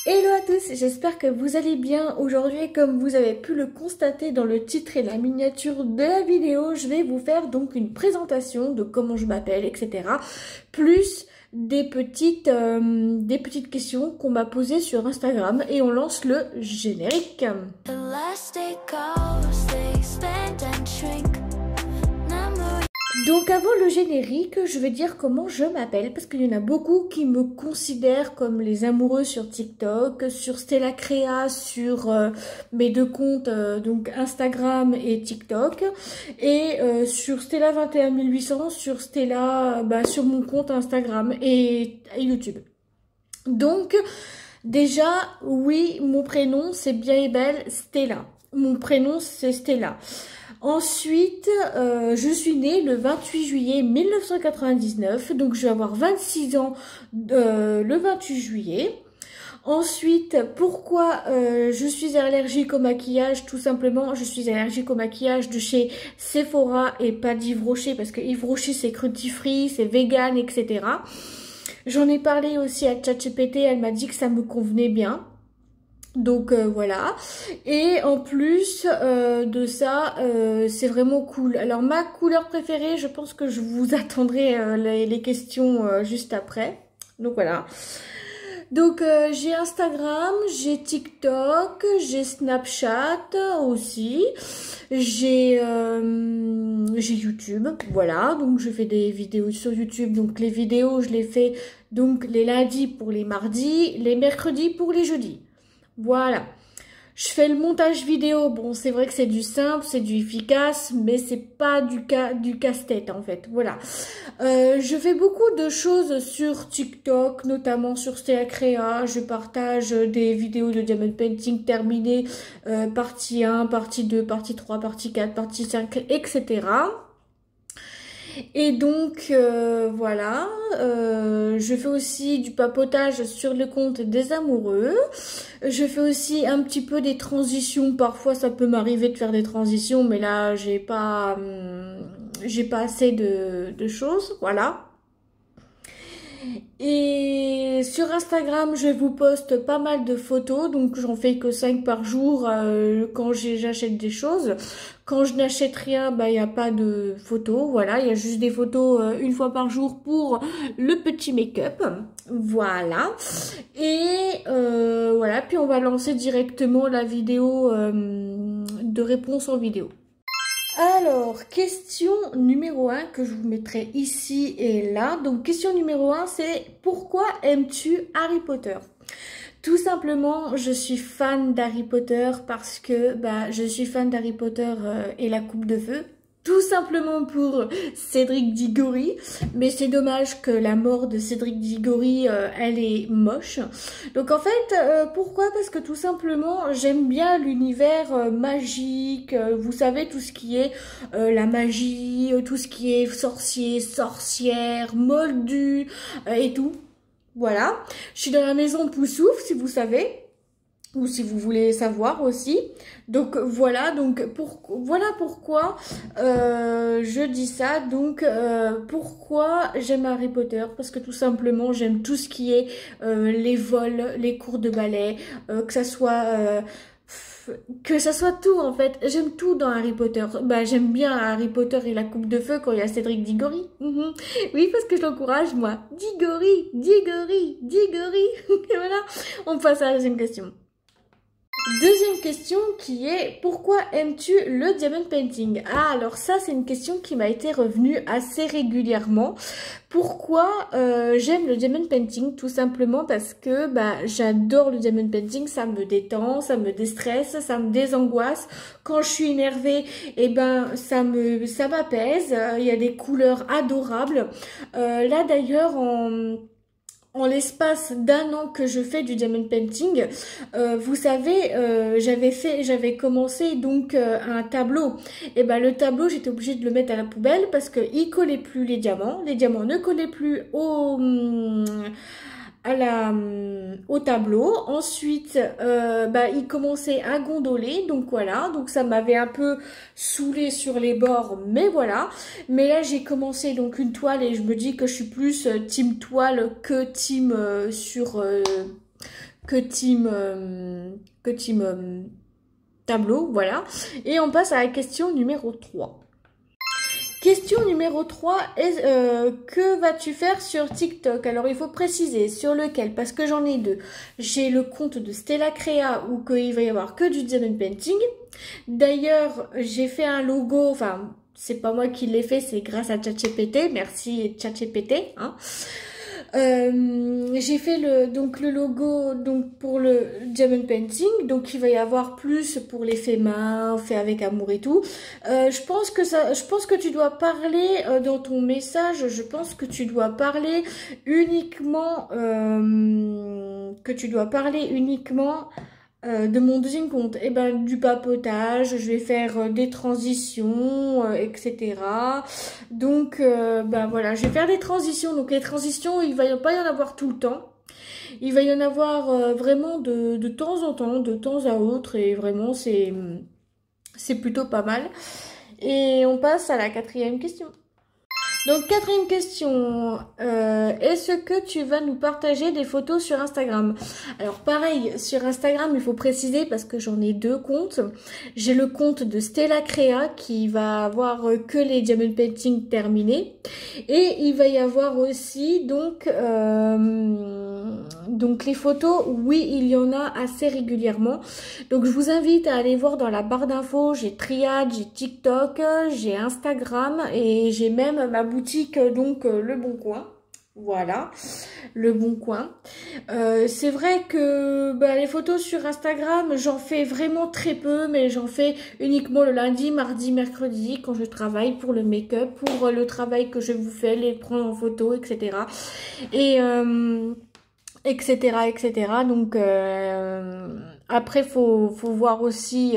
Hello à tous, j'espère que vous allez bien. Aujourd'hui, comme vous avez pu le constater dans le titre et la miniature de la vidéo, je vais vous faire donc une présentation de comment je m'appelle, etc. Plus des petites questions qu'on m'a posées sur Instagram et on lance le générique. Donc avant le générique, je vais dire comment je m'appelle parce qu'il y en a beaucoup qui me considèrent comme les amoureux sur TikTok, sur Stella Créa, sur mes deux comptes donc Instagram et TikTok et sur Stella 21800 sur Stella sur mon compte Instagram et YouTube. Donc déjà oui, mon prénom c'est bien et belle Stella. Mon prénom c'est Stella. Ensuite, je suis née le 28 juillet 1999, donc je vais avoir 26 ans le 28 juillet. Ensuite, pourquoi je suis allergique au maquillage? Tout simplement, je suis allergique au maquillage de chez Sephora et pas d'Yves Rocher, parce que Yves Rocher c'est cruelty-free, c'est vegan, etc. J'en ai parlé aussi à ChatGPT, elle m'a dit que ça me convenait bien. Donc voilà, et en plus de ça, c'est vraiment cool. Alors ma couleur préférée, je pense que je vous attendrai les questions juste après. Donc voilà. Donc j'ai Instagram, j'ai TikTok, j'ai Snapchat aussi, j'ai YouTube, voilà. Donc je fais des vidéos sur YouTube. Donc les vidéos, je les fais donc les lundis pour les mardis, les mercredis pour les jeudis. Voilà, je fais le montage vidéo. Bon, c'est vrai que c'est du simple, c'est du efficace, mais c'est pas du casse-tête en fait. Voilà, je fais beaucoup de choses sur TikTok, notamment sur Stella Créa. Je partage des vidéos de diamond painting terminées, partie 1, partie 2, partie 3, partie 4, partie 5, etc. Et donc voilà, je fais aussi du papotage sur le compte des amoureux. Je fais aussi un petit peu des transitions. Parfois ça peut m'arriver de faire des transitions, mais là j'ai pas assez de choses, voilà. Et sur Instagram, je vous poste pas mal de photos, donc j'en fais que 5 par jour quand j'achète des choses. Quand je n'achète rien, il n'y a pas de photos, voilà, il y a juste des photos une fois par jour pour le petit make-up, voilà. Et voilà, puis on va lancer directement la vidéo de réponse en vidéo. Alors, question numéro 1 que je vous mettrai ici et là. Donc, question numéro 1, c'est pourquoi aimes-tu Harry Potter? Tout simplement, je suis fan d'Harry Potter parce que je suis fan d'Harry Potter et la Coupe de Feu. Tout simplement pour Cédric Diggory, mais c'est dommage que la mort de Cédric Diggory, elle est moche. Donc en fait, pourquoi? Parce que tout simplement, j'aime bien l'univers magique, vous savez, tout ce qui est la magie, tout ce qui est sorcier, sorcière, moldu et tout. Voilà, je suis dans la maison Poussouf, si vous savez. Ou si vous voulez savoir aussi. Donc voilà, voilà pourquoi je dis ça. Donc pourquoi j'aime Harry Potter? Parce que tout simplement j'aime tout ce qui est les vols, les cours de ballet, que ça soit tout en fait. J'aime tout dans Harry Potter. J'aime bien Harry Potter et la Coupe de Feu quand il y a Cédric Diggory. Oui, parce que je l'encourage moi. Diggory, Diggory, Diggory. Et voilà, on passe à la deuxième question. Deuxième question qui est pourquoi aimes-tu le diamond painting? Ah, alors ça c'est une question qui m'a été revenue assez régulièrement. Pourquoi j'aime le diamond painting? Tout simplement parce que j'adore le diamond painting, ça me détend, ça me déstresse, ça me désangoisse. Quand je suis énervée, ça m'apaise. Il y a des couleurs adorables. Là d'ailleurs en l'espace d'1 an que je fais du diamond painting, vous savez, j'avais commencé donc un tableau. Et le tableau, j'étais obligée de le mettre à la poubelle parce que il collait plus les diamants ne collaient plus au tableau. Ensuite, il commençait à gondoler, donc voilà, donc ça m'avait un peu saoulé sur les bords, mais voilà. Mais là, j'ai commencé donc une toile et je me dis que je suis plus team toile que team que team tableau, voilà. Et on passe à la question numéro 3. Question numéro 3, que vas-tu faire sur TikTok? Alors, il faut préciser sur lequel, parce que j'en ai deux. J'ai le compte de Stella Crea où il va y avoir que du diamond painting. D'ailleurs, j'ai fait un logo, enfin, c'est pas moi qui l'ai fait, c'est grâce à ChatGPT. Merci ChatGPT, hein. J'ai fait le logo pour le diamond painting, donc il va y avoir plus pour l'effet main, fait avec amour et tout. Je pense que tu dois parler dans ton message, je pense que tu dois parler uniquement de mon deuxième compte, et ben du papotage, je vais faire des transitions, etc. Donc ben voilà, je vais faire des transitions. Donc les transitions, il va pas y en avoir tout le temps. Il va y en avoir vraiment de temps en temps, de temps à autre, et vraiment c'est plutôt pas mal. Et on passe à la quatrième question. Donc, quatrième question, est-ce que tu vas nous partager des photos sur Instagram? Alors, pareil, sur Instagram, il faut préciser parce que j'en ai deux comptes. J'ai le compte de Stella Crea qui va avoir que les diamond painting terminés. Et il va y avoir aussi, donc les photos, oui, il y en a assez régulièrement. Donc, je vous invite à aller voir dans la barre d'infos. J'ai Triad, j'ai TikTok, j'ai Instagram et j'ai même ma boutique, donc Le Bon Coin. Voilà, Le Bon Coin. C'est vrai que les photos sur Instagram, j'en fais vraiment très peu, mais j'en fais uniquement le lundi, mardi, mercredi, quand je travaille pour le make-up, pour le travail que je vous fais, les prendre en photo, etc. Et etc. Donc après faut voir aussi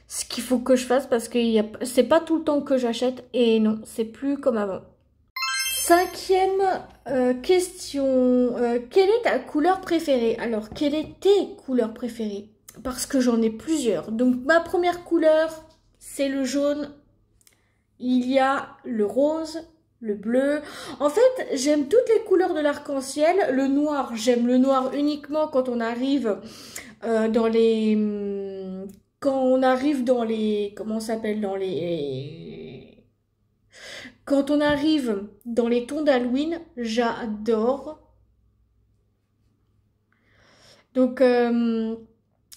ce qu'il faut que je fasse parce que c'est pas tout le temps que j'achète et non, c'est plus comme avant. Cinquième question, quelle est ta couleur préférée? Alors, quelles est tes couleurs préférées? Parce que j'en ai plusieurs. Donc, ma première couleur, c'est le jaune. Il y a le rose, le bleu. En fait, j'aime toutes les couleurs de l'arc-en-ciel. Le noir, j'aime le noir uniquement quand on arrive dans les... Quand on arrive dans les... Comment ça s'appelle? Dans les... Quand on arrive dans les tons d'Halloween, j'adore. Donc,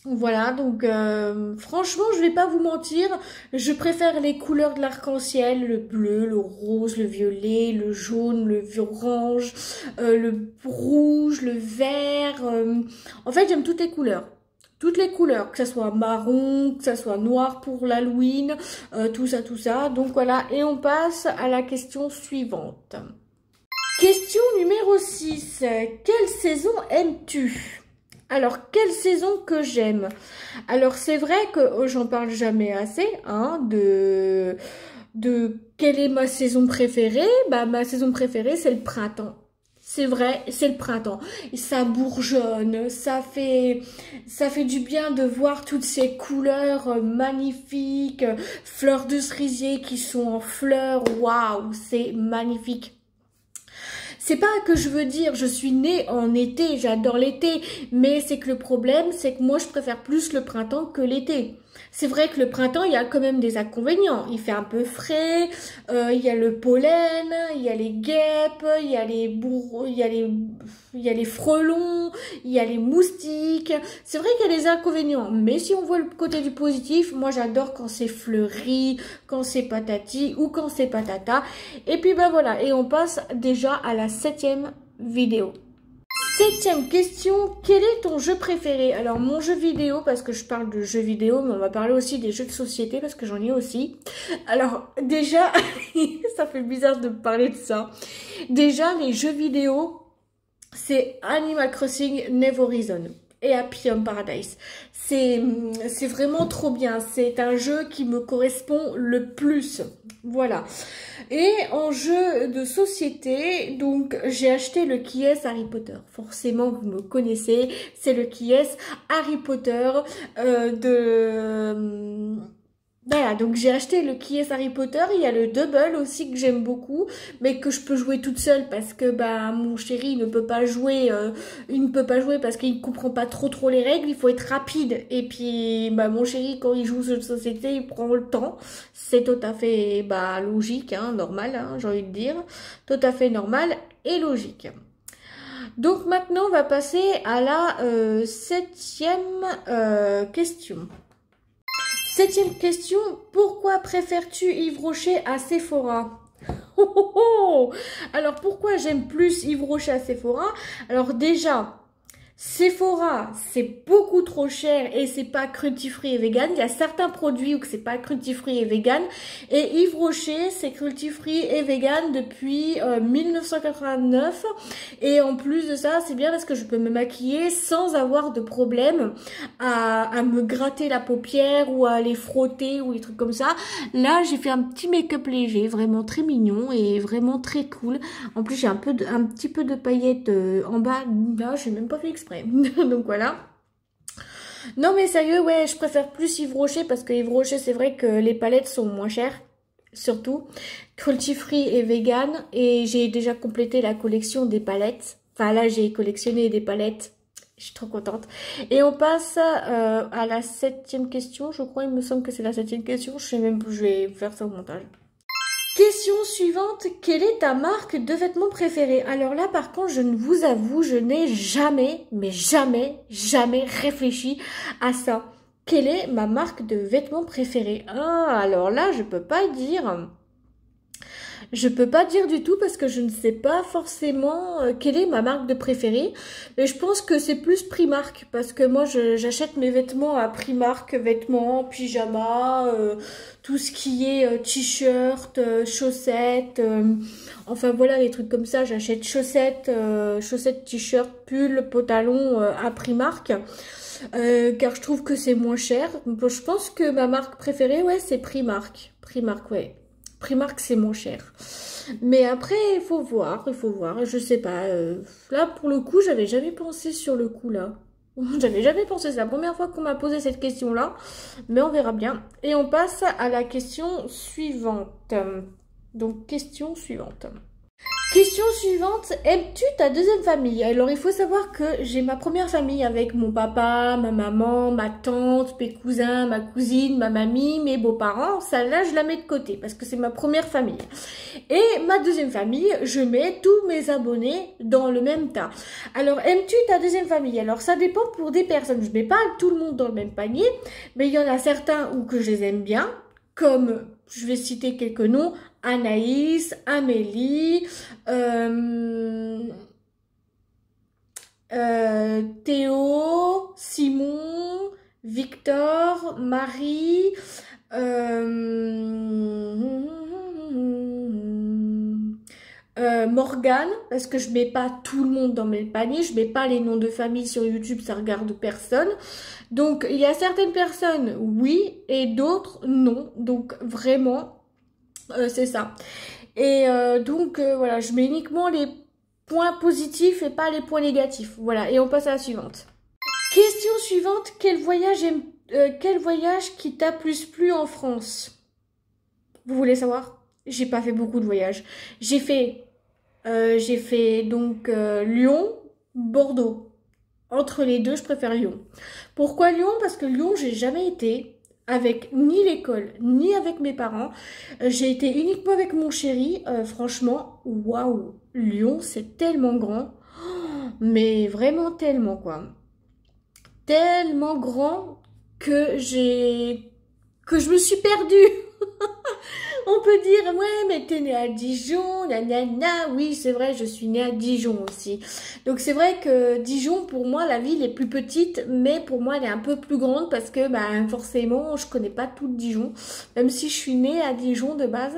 voilà. Donc, franchement, je vais pas vous mentir. Je préfère les couleurs de l'arc-en-ciel. Le bleu, le rose, le violet, le jaune, le orange, le rouge, le vert. En fait, j'aime toutes les couleurs. Toutes les couleurs, que ça soit marron, que ça soit noir pour l'Halloween, tout ça. Donc voilà, et on passe à la question suivante. Question numéro 6. Quelle saison aimes-tu? Alors, quelle saison que j'aime? Alors, c'est vrai que j'en parle jamais assez, hein, de quelle est ma saison préférée. Ma saison préférée, c'est le printemps. C'est vrai, c'est le printemps. Et ça bourgeonne, ça fait du bien de voir toutes ces couleurs magnifiques, fleurs de cerisier qui sont en fleurs. Waouh, c'est magnifique. C'est pas que je veux dire, je suis née en été, j'adore l'été, mais c'est que le problème, c'est que moi, je préfère plus le printemps que l'été. C'est vrai que le printemps, il y a quand même des inconvénients. Il fait un peu frais, il y a le pollen, il y a les guêpes, il y a les frelons, il y a les moustiques. C'est vrai qu'il y a des inconvénients, mais si on voit le côté du positif, moi j'adore quand c'est fleuri, quand c'est patati ou quand c'est patata. Et puis voilà, et on passe déjà à la 7e vidéo. 7e question, quel est ton jeu préféré? Alors mon jeu vidéo, parce que je parle de jeux vidéo, mais on va parler aussi des jeux de société parce que j'en ai aussi. Alors déjà, ça fait bizarre de parler de ça. Déjà, les jeux vidéo, c'est Animal Crossing New Horizon et Happy Home Paradise. C'est vraiment trop bien. C'est un jeu qui me correspond le plus. Voilà. Et en jeu de société, donc j'ai acheté le Qui est Harry Potter. Forcément, vous me connaissez. C'est le Qui est Harry Potter Voilà, donc j'ai acheté le Qui est Harry Potter, il y a le Double aussi que j'aime beaucoup, mais que je peux jouer toute seule parce que bah mon chéri ne peut pas jouer, il ne peut pas jouer parce qu'il comprend pas trop les règles, il faut être rapide. Et puis bah mon chéri quand il joue aux jeux de société, il prend le temps. C'est tout à fait bah logique, hein, normal, hein, j'ai envie de dire, tout à fait normal et logique. Donc maintenant on va passer à la septième question. Septième question, pourquoi préfères-tu Yves Rocher à Sephora? Oh, oh, oh. Alors pourquoi j'aime plus Yves Rocher à Sephora? Alors déjà, Sephora, c'est beaucoup trop cher et c'est pas cruelty free et vegan. Il y a certains produits où c'est pas cruelty free et vegan. Et Yves Rocher, c'est cruelty free et vegan depuis 1989. Et en plus de ça, c'est bien parce que je peux me maquiller sans avoir de problème à me gratter la paupière ou à aller frotter ou des trucs comme ça. Là, j'ai fait un petit make-up léger, vraiment très mignon et vraiment très cool. En plus, j'ai un petit peu de paillettes en bas. Là, j'ai même pas fait exprès. Donc voilà. Non mais sérieux, ouais, je préfère plus Yves Rocher parce que Yves Rocher, c'est vrai que les palettes sont moins chères. Surtout, cruelty free et vegan. Et j'ai déjà complété la collection des palettes. Enfin là, j'ai collectionné des palettes. Je suis trop contente. Et on passe à la septième question. Je crois, il me semble que c'est la septième question. Je sais même plus, je vais faire ça au montage. Question suivante, quelle est ta marque de vêtements préférée? Alors là, par contre, je ne vous avoue, je n'ai jamais, mais jamais réfléchi à ça. Quelle est ma marque de vêtements préférée? Ah, alors là, je peux pas dire. Je peux pas dire du tout parce que je ne sais pas forcément quelle est ma marque de préférée. Mais je pense que c'est plus Primark parce que moi j'achète mes vêtements à Primark, vêtements, pyjamas, tout ce qui est t-shirt, chaussettes, enfin voilà les trucs comme ça. J'achète chaussettes, t-shirt, pull, pantalon à Primark. Car je trouve que c'est moins cher. Donc, je pense que ma marque préférée, ouais, c'est Primark. Primark, ouais. Primark, c'est moins cher. Mais après, il faut voir, je sais pas. Là, pour le coup, j'avais jamais pensé sur le coup, là. J'avais jamais pensé, c'est la première fois qu'on m'a posé cette question-là. Mais on verra bien. Et on passe à la question suivante. Donc, question suivante. Question suivante, aimes-tu ta deuxième famille? Alors il faut savoir que j'ai ma première famille avec mon papa, ma maman, ma tante, mes cousins, ma cousine, ma mamie, mes beaux-parents. Ça là je la mets de côté parce que c'est ma première famille. Et ma deuxième famille, je mets tous mes abonnés dans le même tas. Alors aimes-tu ta deuxième famille? Alors ça dépend pour des personnes. Je mets pas tout le monde dans le même panier, mais il y en a certains où que je les aime bien, comme je vais citer quelques noms. Anaïs, Amélie, Théo, Simon, Victor, Marie, Morgane, parce que je mets pas tout le monde dans mes paniers, je mets pas les noms de famille sur YouTube, ça regarde personne. Donc il y a certaines personnes oui et d'autres non. Donc vraiment c'est ça. Et donc voilà, je mets uniquement les points positifs et pas les points négatifs. Voilà, et on passe à la suivante. Question suivante, quel voyage qui t'a plus plu en France? Vous voulez savoir? J'ai pas fait beaucoup de voyages. J'ai fait donc Lyon, Bordeaux. Entre les deux, je préfère Lyon. Pourquoi Lyon? Parce que Lyon, j'ai jamais été avec ni l'école, ni avec mes parents. J'ai été uniquement avec mon chéri. Franchement, waouh! Lyon, c'est tellement grand. Oh, mais vraiment tellement, quoi. Tellement grand que je me suis perdue. On peut dire, ouais, mais t'es née à Dijon, nanana. Oui, c'est vrai, je suis née à Dijon aussi. Donc c'est vrai que Dijon, pour moi, la ville est plus petite, mais pour moi, elle est un peu plus grande parce que, bah, forcément, je connais pas tout Dijon, même si je suis née à Dijon de base.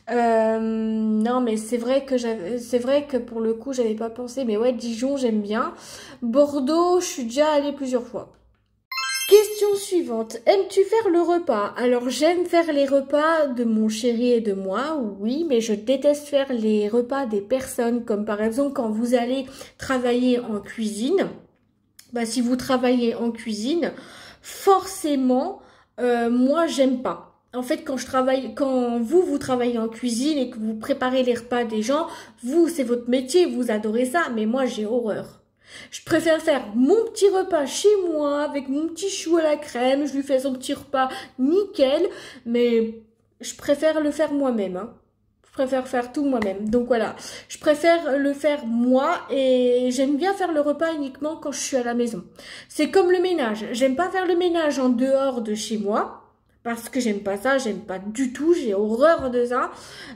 Non, mais c'est vrai que pour le coup, j'avais pas pensé, mais ouais, Dijon, j'aime bien. Bordeaux, je suis déjà allée plusieurs fois. Question suivante, aimes-tu faire le repas? Alors j'aime faire les repas de mon chéri et de moi, oui, mais je déteste faire les repas des personnes, comme par exemple quand vous allez travailler en cuisine. Bah, si vous travaillez en cuisine, forcément, moi, j'aime pas. En fait, quand je travaille, quand vous travaillez en cuisine et que vous préparez les repas des gens, vous, c'est votre métier, vous adorez ça, mais moi, j'ai horreur. Je préfère faire mon petit repas chez moi avec mon petit chou à la crème, je lui fais son petit repas nickel, mais je préfère le faire moi-même, hein. Je préfère faire tout moi-même. Donc voilà, je préfère le faire moi et j'aime bien faire le repas uniquement quand je suis à la maison. C'est comme le ménage. J'aime pas faire le ménage en dehors de chez moi parce que j'aime pas ça, j'aime pas du tout, j'ai horreur de ça.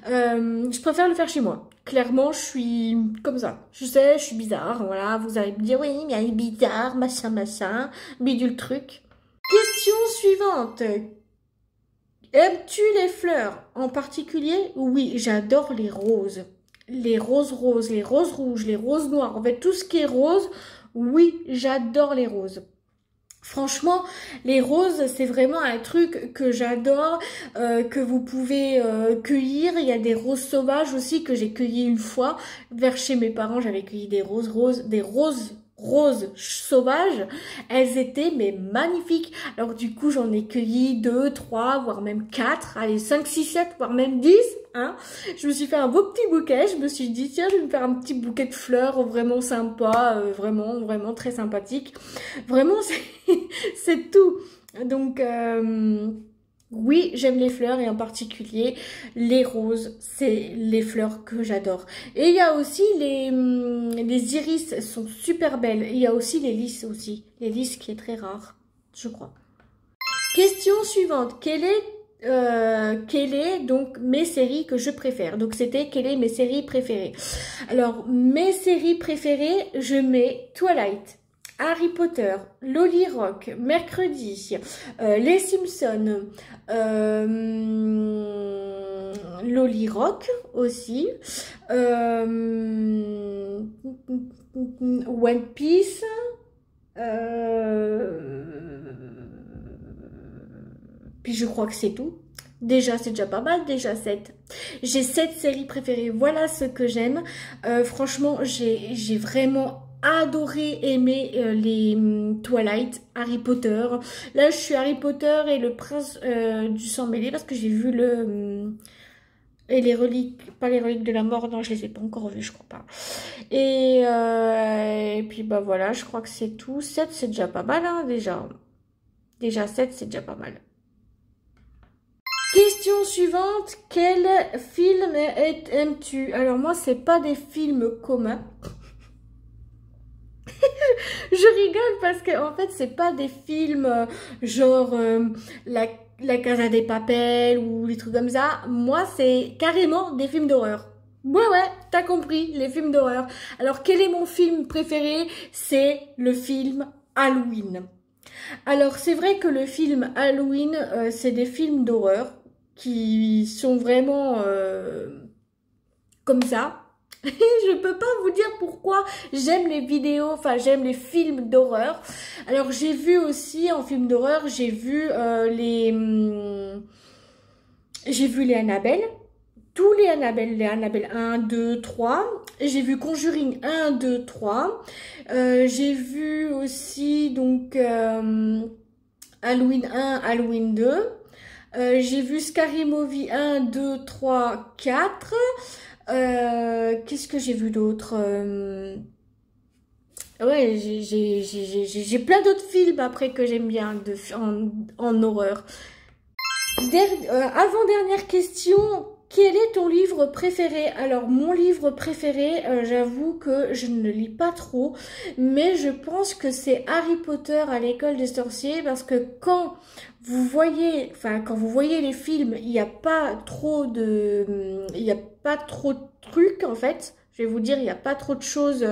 Je préfère le faire chez moi. Clairement, je suis comme ça. Je sais, je suis bizarre, voilà. Vous allez me dire, oui, mais elle est bizarre, machin, bidule truc. Question suivante. Aimes-tu les fleurs en particulier? Oui, j'adore les roses. Les roses roses, les roses rouges, les roses noires. En fait, tout ce qui est rose, oui, j'adore les roses. Franchement, les roses, c'est vraiment un truc que j'adore, que vous pouvez cueillir. Il y a des roses sauvages aussi que j'ai cueillies une fois. Vers chez mes parents, j'avais cueilli des roses sauvages. Elles étaient mais magnifiques. Alors du coup, j'en ai cueilli 2, 3, voire même 4, allez 5, 6, 7, voire même 10. Hein. Je me suis fait un beau petit bouquet. Je me suis dit, tiens, je vais me faire un petit bouquet de fleurs vraiment sympa, vraiment très sympathique. Vraiment, c'est tout. Donc, oui, j'aime les fleurs et en particulier les roses. C'est les fleurs que j'adore. Et il y a aussi les iris sont super belles. Il y a aussi les lys aussi. Les lys qui est très rare, je crois. Question suivante. Quelle est donc mes séries que je préfère? Donc c'était quelle est mes séries préférées? Alors mes séries préférées, je mets Twilight, Harry Potter, Lolly Rock, Mercredi, Les Simpsons, Lolly Rock aussi, One Piece, puis je crois que c'est tout. Déjà, c'est déjà pas mal, déjà 7. J'ai 7 séries préférées, voilà ce que j'aime. Franchement, j'ai vraiment adoré aimer les Twilight, Harry Potter. Là, je suis Harry Potter et le prince du sang mêlé parce que j'ai vu et les reliques, pas les reliques de la mort, non, je les ai pas encore vues, je crois pas. Et puis, bah voilà, je crois que c'est tout. 7, c'est déjà pas mal, hein, déjà. Déjà 7, c'est déjà pas mal. Question suivante, quel film aimes-tu? Alors moi, c'est pas des films communs. Je rigole parce que en fait, c'est pas des films genre la Casa des Papel ou des trucs comme ça. Moi, c'est carrément des films d'horreur. Ouais, t'as compris, les films d'horreur. Alors, quel est mon film préféré? C'est le film Halloween. Alors, c'est vrai que le film Halloween, c'est des films d'horreur qui sont vraiment comme ça. Je peux pas vous dire pourquoi j'aime les vidéos, enfin j'aime les films d'horreur. Alors j'ai vu aussi en film d'horreur, j'ai vu les Annabelle, tous les Annabelle 1, 2, 3. J'ai vu Conjuring 1, 2, 3. J'ai vu aussi donc Halloween 1, Halloween 2. J'ai vu Scary Movie 1, 2, 3, 4. Qu'est-ce que j'ai vu d'autre? Ouais, j'ai plein d'autres films après que j'aime bien en horreur. Avant-dernière question, quel est ton livre préféré? Alors, mon livre préféré, j'avoue que je ne lis pas trop, mais je pense que c'est Harry Potter à l'école des sorciers, parce que quand vous voyez les films, il n'y a pas trop de trucs, en fait. Je vais vous dire, il n'y a pas trop de choses...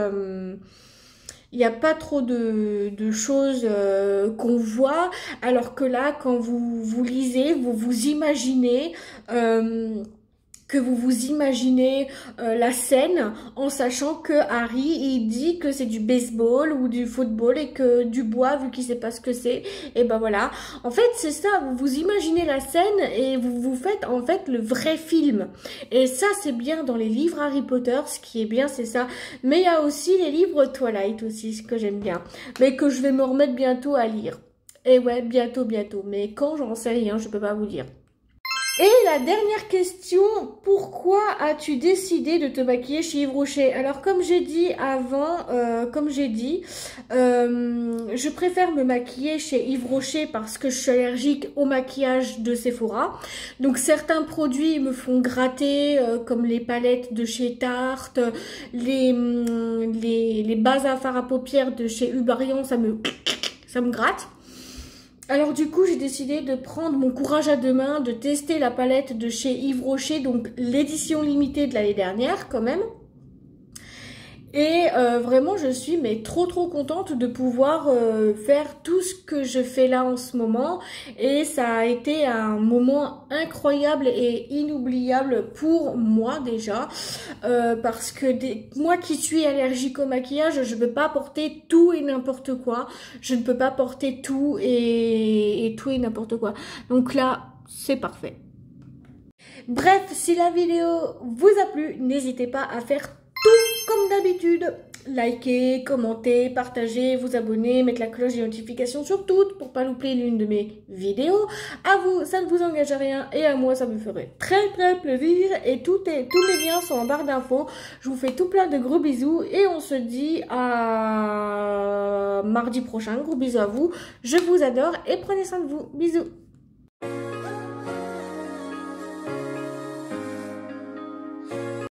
il n'y a pas trop de choses qu'on voit, alors que là, quand vous lisez, vous vous imaginez la scène en sachant que Harry, il dit que c'est du baseball ou du football et que du bois, vu qu'il sait pas ce que c'est, et ben voilà. En fait, c'est ça, vous vous imaginez la scène et vous faites en fait le vrai film. Et ça, c'est bien dans les livres Harry Potter, ce qui est bien, c'est ça. Mais il y a aussi les livres Twilight aussi, ce que j'aime bien. Mais que je vais me remettre bientôt à lire. Et ouais, bientôt, bientôt. Mais quand, j'en sais rien, je peux pas vous dire. Et la dernière question, pourquoi as-tu décidé de te maquiller chez Yves Rocher? Alors comme j'ai dit avant, je préfère me maquiller chez Yves Rocher parce que je suis allergique au maquillage de Sephora. Donc certains produits me font gratter, comme les palettes de chez Tarte, les bases à fard à paupières de chez Hubarian, ça me gratte. Alors du coup, j'ai décidé de prendre mon courage à deux mains, de tester la palette de chez Yves Rocher, donc l'édition limitée de l'année dernière quand même. Et vraiment, je suis mais trop contente de pouvoir faire tout ce que je fais là en ce moment. Et ça a été un moment incroyable et inoubliable pour moi déjà. Parce que moi qui suis allergique au maquillage, je ne peux pas porter tout et n'importe quoi. Je ne peux pas porter tout et tout et n'importe quoi. Donc là, c'est parfait. Bref, si la vidéo vous a plu, n'hésitez pas à faire tout comme d'habitude. Liker, commenter, partager, vous abonner, mettre la cloche des notifications sur toutes pour pas louper l'une de mes vidéos. À vous, ça ne vous engage à rien et à moi, ça me ferait très plaisir. Et tous les liens sont en barre d'infos. Je vous fais tout plein de gros bisous et on se dit à mardi prochain. Gros bisous à vous. Je vous adore et prenez soin de vous. Bisous.